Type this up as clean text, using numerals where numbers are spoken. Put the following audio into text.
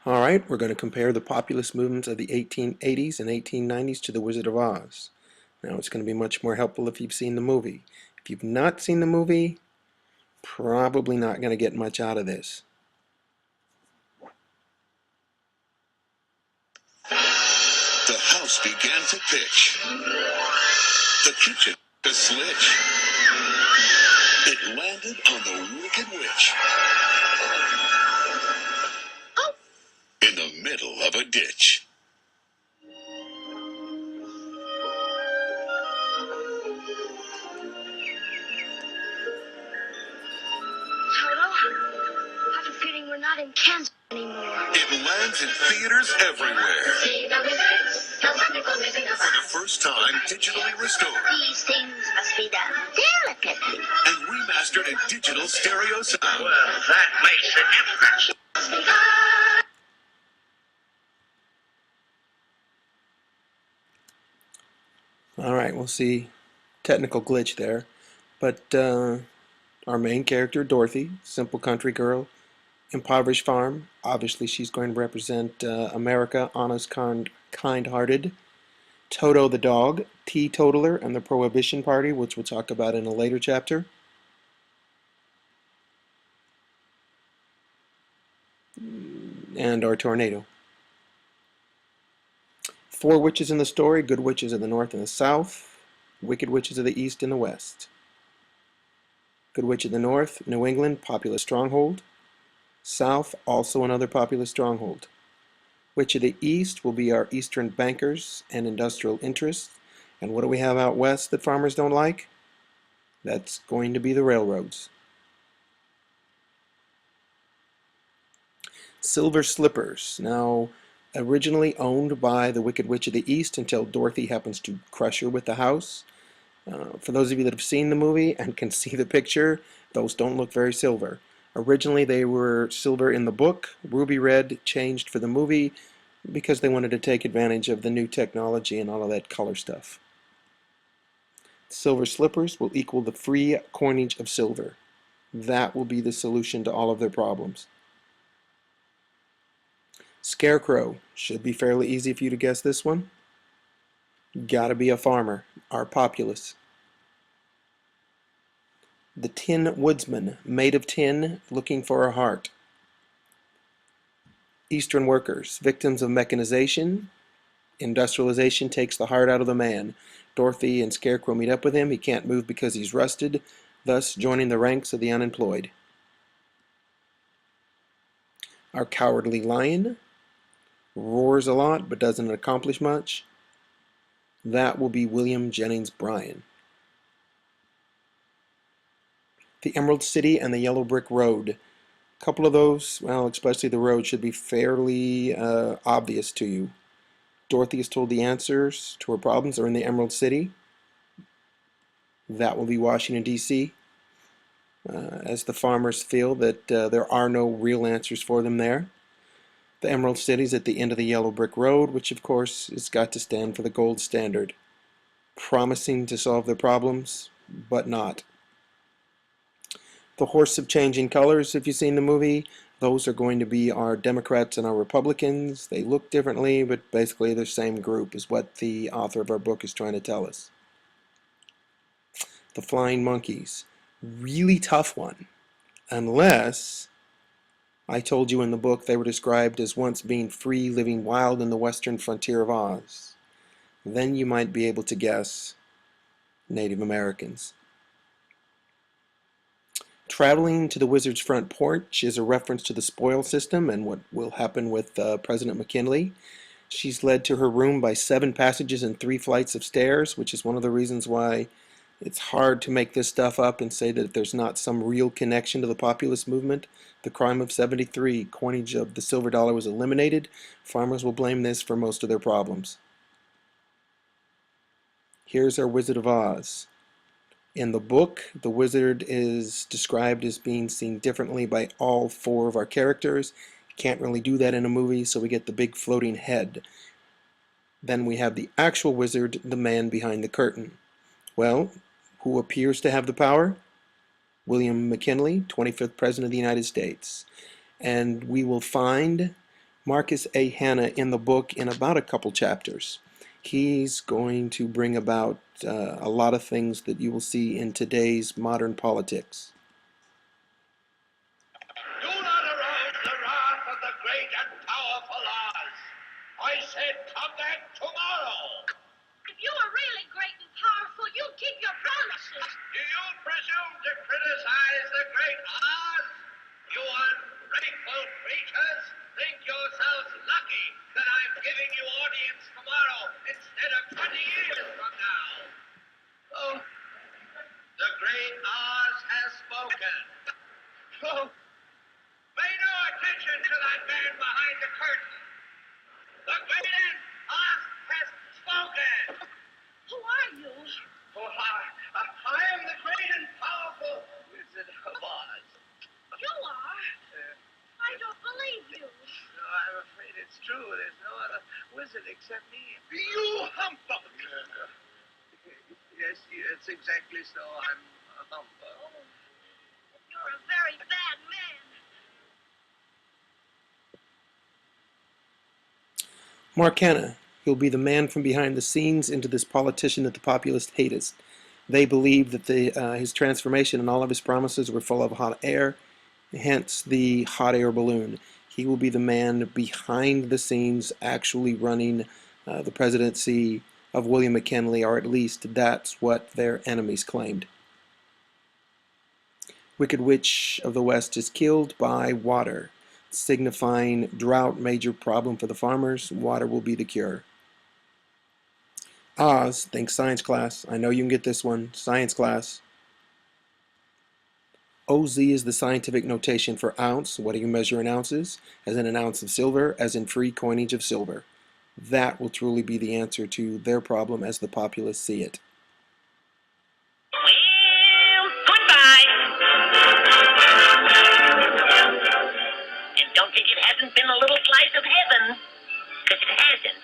Alright, we're going to compare the populist movements of the 1880s and 1890s to The Wizard of Oz. Now, it's going to be much more helpful if you've seen the movie. If you've not seen the movie, probably not going to get much out of this. The house began to pitch. The kitchen to slitch. It landed on the Wicked Witch. In the middle of a ditch. Toto, I have a feeling we're not in Kansas anymore. It lands in theaters everywhere. See the wizards, the wonderful Wizard of Oz. For the first time, digitally restored. These things must be done delicately. And remastered in digital stereo sound. Well, that makes a difference. Must be done. Alright, we'll see technical glitch there. But our main character, Dorothy, simple country girl, impoverished farm. Obviously, she's going to represent America, honest, kind-hearted. Toto the dog, teetotaler, and the Prohibition Party, which we'll talk about in a later chapter. And our tornado. 4 witches in the story, good witches of the north and the south, wicked witches of the east and the west. Good witch of the north, New England, populist stronghold. South, also another populist stronghold. Witch of the east will be our eastern bankers and industrial interests. And what do we have out west that farmers don't like? That's going to be the railroads. Silver Slippers. Now, originally owned by the Wicked Witch of the East until Dorothy happens to crush her with the house. For those of you that have seen the movie and can see the picture, those don't look very silver. Originally they were silver in the book, ruby red, changed for the movie because they wanted to take advantage of the new technology and all of that color stuff. Silver slippers will equal the free coinage of silver. That will be the solution to all of their problems. Scarecrow. Should be fairly easy for you to guess this one. Gotta be a farmer. Our populace. The Tin Woodsman, made of tin, looking for a heart. Eastern workers, victims of mechanization. Industrialization takes the heart out of the man. Dorothy and Scarecrow meet up with him. He can't move because he's rusted, thus joining the ranks of the unemployed. Our Cowardly Lion roars a lot but doesn't accomplish much. That will be William Jennings Bryan. The Emerald City and the Yellow Brick Road. A couple of those, well, especially the road, should be fairly obvious to you. Dorothy is told the answers to her problems are in the Emerald City. That will be Washington, D.C. As the farmers feel that there are no real answers for them there. The Emerald City is at the end of the Yellow Brick Road, which of course has got to stand for the gold standard. Promising to solve their problems, but not. The Horse of Changing Colors, if you've seen the movie, those are going to be our Democrats and our Republicans. They look differently, but basically they're the same group, is what the author of our book is trying to tell us. The Flying Monkeys. Really tough one. Unless I told you in the book they were described as once being free, living wild in the western frontier of Oz. Then you might be able to guess Native Americans. Traveling to the Wizard's front porch is a reference to the spoil system and what will happen with President McKinley. She's led to her room by 7 passages and 3 flights of stairs, which is one of the reasons why it's hard to make this stuff up and say that there's not some real connection to the populist movement. The crime of 73, coinage of the silver dollar was eliminated. Farmers will blame this for most of their problems. Here's our Wizard of Oz. In the book, the wizard is described as being seen differently by all 4 of our characters. Can't really do that in a movie, so we get the big floating head. Then we have the actual wizard, the man behind the curtain. Well, who appears to have the power? William McKinley, 25th President of the United States. And we will find Marcus A. Hanna in the book, in about a couple chapters, he's going to bring about a lot of things that you will see in today's modern politics. Do not arouse the wrath of the great and powerful Oz. I said come back tomorrow. If you were really great and powerful, you'd keep your promises. Do you presume to criticize the great Oz? You ungrateful creatures think yourselves lucky that I'm giving you audience tomorrow instead of 20 years from now. Oh, the great Oz has spoken. Oh, pay no attention to that man behind the curtain. The great Oz has spoken. Who are you? Oh, I am the great and powerful Wizard of Oz. You are? I don't believe you. No, I'm afraid it's true. There's no other wizard except me. You humbug! Yes, it's exactly so. I'm a humbug. Oh, you're a very bad man. Mark Hanna, he'll be the man from behind the scenes into this politician that the populists hate. They believe that his transformation and all of his promises were full of hot air, hence the hot air balloon. He will be the man behind the scenes actually running the presidency of William McKinley, or at least that's what their enemies claimed. Wicked Witch of the West is killed by water, signifying drought, major problem for the farmers. Water will be the cure. Oz, think science class. I know you can get this one. Science class. OZ is the scientific notation for ounce. What do you measure in ounces? As in an ounce of silver, as in free coinage of silver. That will truly be the answer to their problem as the populists see it. Well, goodbye. And don't think it hasn't been a little slice of heaven, because it hasn't.